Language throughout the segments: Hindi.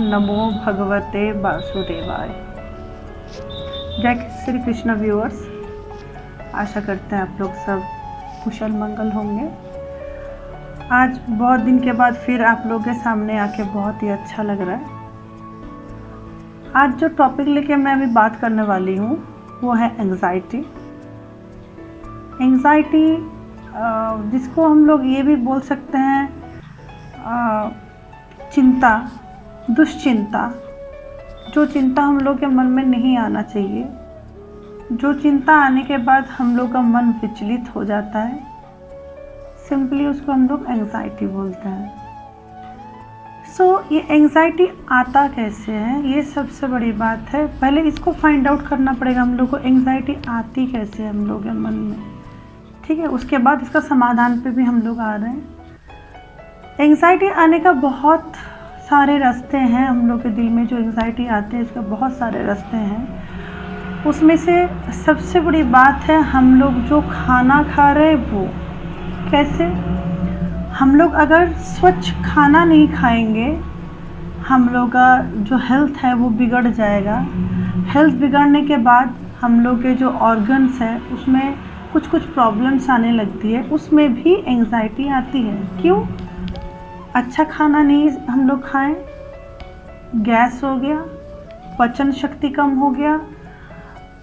नमो भगवते वासुदेवाय। जय श्री कृष्ण व्यूअर्स, आशा करते हैं आप लोग सब कुशल मंगल होंगे। आज बहुत दिन के बाद फिर आप लोगों के सामने आके बहुत ही अच्छा लग रहा है। आज जो टॉपिक लेके मैं अभी बात करने वाली हूँ वो है एंग्जाइटी। एंग्जाइटी जिसको हम लोग ये भी बोल सकते हैं चिंता, दुश्चिंता। जो चिंता हम लोग के मन में नहीं आना चाहिए, जो चिंता आने के बाद हम लोग का मन विचलित हो जाता है, सिंपली उसको हम लोग एंग्जाइटी बोलते हैं। ये एंग्जाइटी आता कैसे है, ये सबसे बड़ी बात है। पहले इसको फाइंड आउट करना पड़ेगा हम लोग को, एंग्जाइटी आती कैसे है हम लोग के मन में, ठीक है। उसके बाद इसका समाधान पे भी हम लोग आ रहे हैं। एंग्जाइटी आने का बहुत सारे रास्ते हैं हम लोग के दिल में। जो एंग्जाइटी आते हैं इसके बहुत सारे रास्ते हैं। उसमें से सबसे बड़ी बात है हम लोग जो खाना खा रहे हैं वो कैसे। हम लोग अगर स्वच्छ खाना नहीं खाएंगे, हम लोग का जो हेल्थ है वो बिगड़ जाएगा। हेल्थ बिगड़ने के बाद हम लोग के जो ऑर्गन्स हैं उसमें कुछ प्रॉब्लम्स आने लगती है, उसमें भी एंग्जाइटी आती है। क्यों? अच्छा खाना नहीं हम लोग खाएं, गैस हो गया, पाचन शक्ति कम हो गया,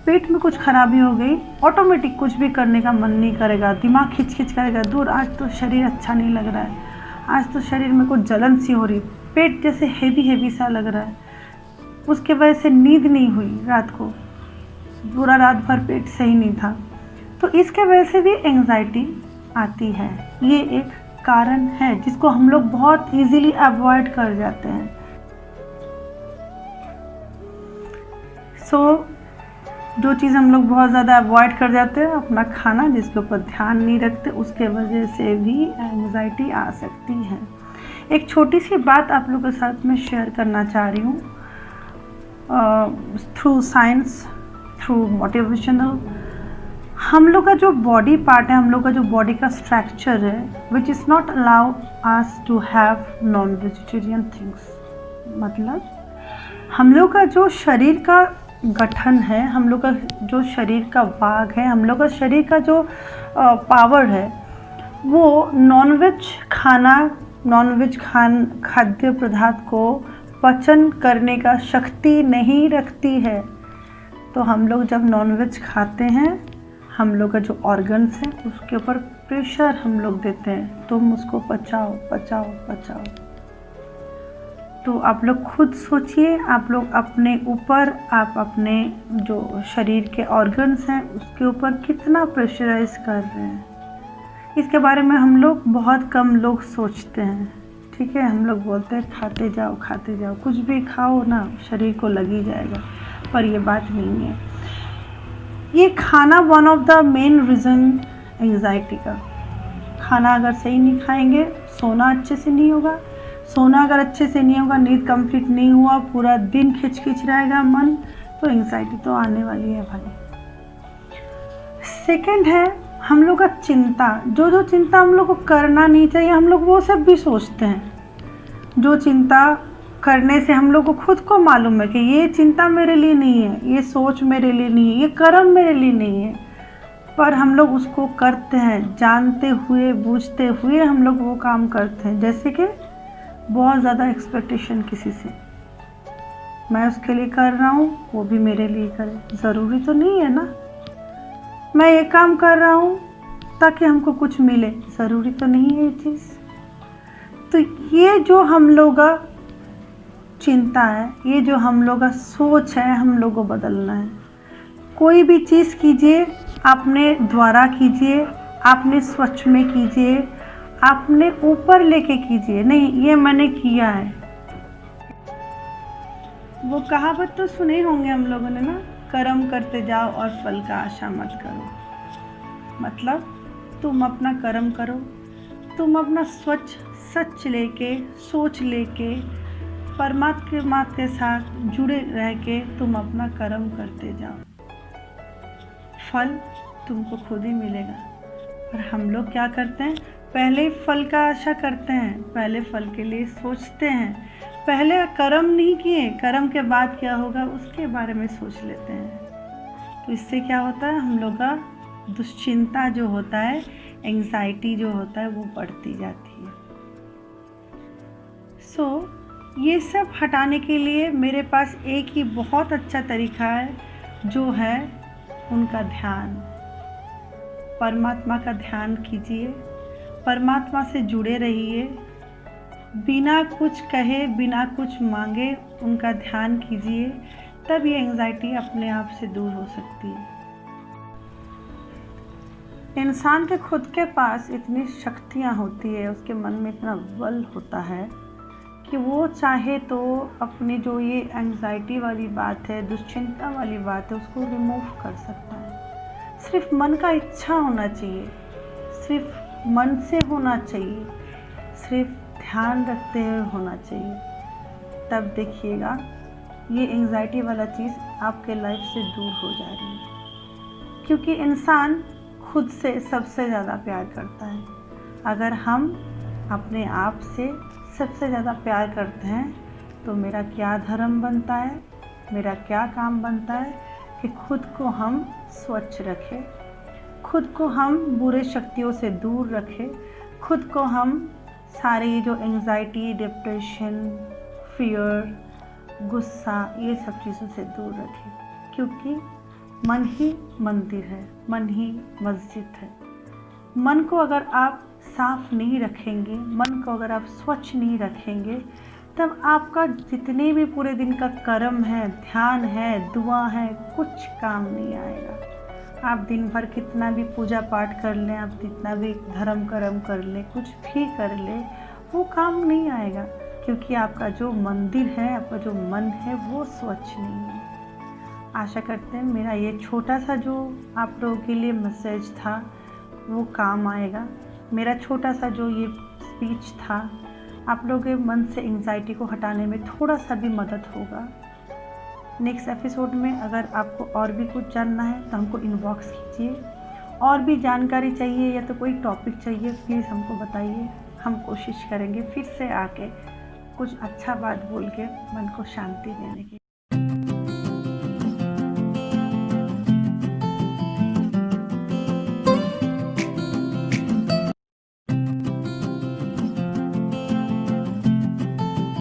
पेट में कुछ खराबी हो गई, ऑटोमेटिक कुछ भी करने का मन नहीं करेगा, दिमाग खिंच करेगा, दूर आज तो शरीर अच्छा नहीं लग रहा है, आज तो शरीर में कुछ जलन सी हो रही, पेट जैसे हेवी सा लग रहा है। उसके वजह से नींद नहीं हुई रात को, पूरा रात भर पेट सही नहीं था, तो इसके वजह से भी एंग्जाइटी आती है। ये एक कारण है जिसको हम लोग बहुत इजीली अवॉइड कर जाते हैं। जो चीज़ हम लोग बहुत ज़्यादा अवॉइड कर जाते हैं, अपना खाना जिसके ऊपर ध्यान नहीं रखते, उसके वजह से भी एंग्जाइटी आ सकती है। एक छोटी सी बात आप लोगों के साथ में शेयर करना चाह रही हूँ, थ्रू साइंस, थ्रू मोटिवेशनल। हम लोग का जो बॉडी पार्ट है, हम लोग का जो बॉडी का स्ट्रक्चर है, which is not allow us to have non vegetarian things. मतलब हम लोग का जो शरीर का गठन है, हम लोग का जो शरीर का भाग है, हम लोग का शरीर का जो पावर है, वो नॉनवेज खाद्य पदार्थ को पचन करने का शक्ति नहीं रखती है। तो हम लोग जब नॉनवेज खाते हैं, हम लोग का जो ऑर्गन्स है उसके ऊपर प्रेशर हम लोग देते हैं, तुम उसको पचाओ। तो आप लोग खुद सोचिए, आप लोग अपने ऊपर, आप अपने जो शरीर के ऑर्गन्स हैं उसके ऊपर कितना प्रेशराइज कर रहे हैं। इसके बारे में हम लोग बहुत कम लोग सोचते हैं, ठीक है। हम लोग बोलते हैं खाते जाओ, कुछ भी खाओ ना, शरीर को लग ही जाएगा, पर ये बात नहीं है। ये खाना one of the main reason anxiety का। खाना अगर सही नहीं खाएंगे, सोना अच्छे से नहीं होगा, सोना अगर अच्छे से नहीं होगा, नींद कंप्लीट नहीं हुआ, पूरा दिन खिंच रहेगा मन, तो एंग्जाइटी तो आने वाली है भाई। सेकंड है हम लोग का चिंता। जो चिंता हम लोग को करना नहीं चाहिए, हम लोग वो सब भी सोचते हैं। जो चिंता करने से हम लोग को खुद को मालूम है कि ये चिंता मेरे लिए नहीं है, ये सोच मेरे लिए नहीं है, ये कर्म मेरे लिए नहीं है, पर हम लोग उसको करते हैं, जानते हुए बूझते हुए हम लोग वो काम करते हैं। जैसे कि बहुत ज़्यादा एक्सपेक्टेशन किसी से, मैं उसके लिए कर रहा हूँ, वो भी मेरे लिए करे, ज़रूरी तो नहीं है ना। मैं ये काम कर रहा हूँ ताकि हमको कुछ मिले, ज़रूरी तो नहीं है ये चीज़। तो ये जो हम लोग का चिंता है, ये जो हम लोग का सोच है, हम लोग को बदलना है। कोई भी चीज़ कीजिए, अपने द्वारा कीजिए, अपने स्वच्छ में कीजिए, अपने ऊपर लेके कीजिए, नहीं ये मैंने किया है। वो कहावत तो सुने होंगे हम लोगों ने ना, कर्म करते जाओ और फल का आशा मत करो। मतलब तुम अपना कर्म करो, तुम अपना सच लेके, सोच लेके, परमात्मा के साथ जुड़े रह के तुम अपना कर्म करते जाओ, फल तुमको खुद ही मिलेगा। और हम लोग क्या करते हैं, पहले ही फल का आशा करते हैं, पहले फल के लिए सोचते हैं, पहले कर्म नहीं किए, कर्म के बाद क्या होगा उसके बारे में सोच लेते हैं। तो इससे क्या होता है, हम लोग का दुश्चिंता जो होता है, एंग्जाइटी जो होता है वो बढ़ती जाती है। ये सब हटाने के लिए मेरे पास एक ही बहुत अच्छा तरीका है, जो है उनका ध्यान। परमात्मा का ध्यान कीजिए, परमात्मा से जुड़े रहिए, बिना कुछ कहे बिना कुछ मांगे उनका ध्यान कीजिए, तब ये एंग्जाइटी अपने आप से दूर हो सकती है। इंसान के खुद के पास इतनी शक्तियाँ होती है, उसके मन में इतना बल होता है कि वो चाहे तो अपनी जो ये एंग्जाइटी वाली बात है, दुश्चिंता वाली बात है, उसको रिमूव कर सकता है। सिर्फ मन का इच्छा होना चाहिए, सिर्फ मन से होना चाहिए, सिर्फ ध्यान रखते हुए होना चाहिए। तब देखिएगा ये एंग्जाइटी वाला चीज़ आपके लाइफ से दूर हो जा रही है, क्योंकि इंसान खुद से सबसे ज़्यादा प्यार करता है। अगर हम अपने आप से सबसे ज़्यादा प्यार करते हैं तो मेरा क्या धर्म बनता है, मेरा क्या काम बनता है कि खुद को हम स्वच्छ रखें, खुद को हम बुरे शक्तियों से दूर रखें, खुद को हम सारी जो एंग्जाइटी, डिप्रेशन, फियर, गुस्सा, ये सब चीज़ों से दूर रखें। क्योंकि मन ही मंदिर है, मन ही मस्जिद है। मन को अगर आप साफ नहीं रखेंगे, मन को अगर आप स्वच्छ नहीं रखेंगे, तब आपका जितने भी पूरे दिन का कर्म है, ध्यान है, दुआ है, कुछ काम नहीं आएगा। आप दिन भर कितना भी पूजा पाठ कर लें, आप जितना भी धर्म कर्म कर लें, कुछ भी कर लें, वो काम नहीं आएगा, क्योंकि आपका जो मंदिर है, आपका जो मन है, वो स्वच्छ नहीं है। आशा करते हैं मेरा ये छोटा सा जो आप लोगों के लिए मैसेज था वो काम आएगा। मेरा छोटा सा जो ये स्पीच था आप लोगों के मन से एंग्जाइटी को हटाने में थोड़ा सा भी मदद होगा। नेक्स्ट एपिसोड में अगर आपको और भी कुछ जानना है तो हमको इनबॉक्स कीजिए, और भी जानकारी चाहिए या तो कोई टॉपिक चाहिए प्लीज़ हमको बताइए। हम कोशिश करेंगे फिर से आके कुछ अच्छा बात बोल के मन को शांति देने की।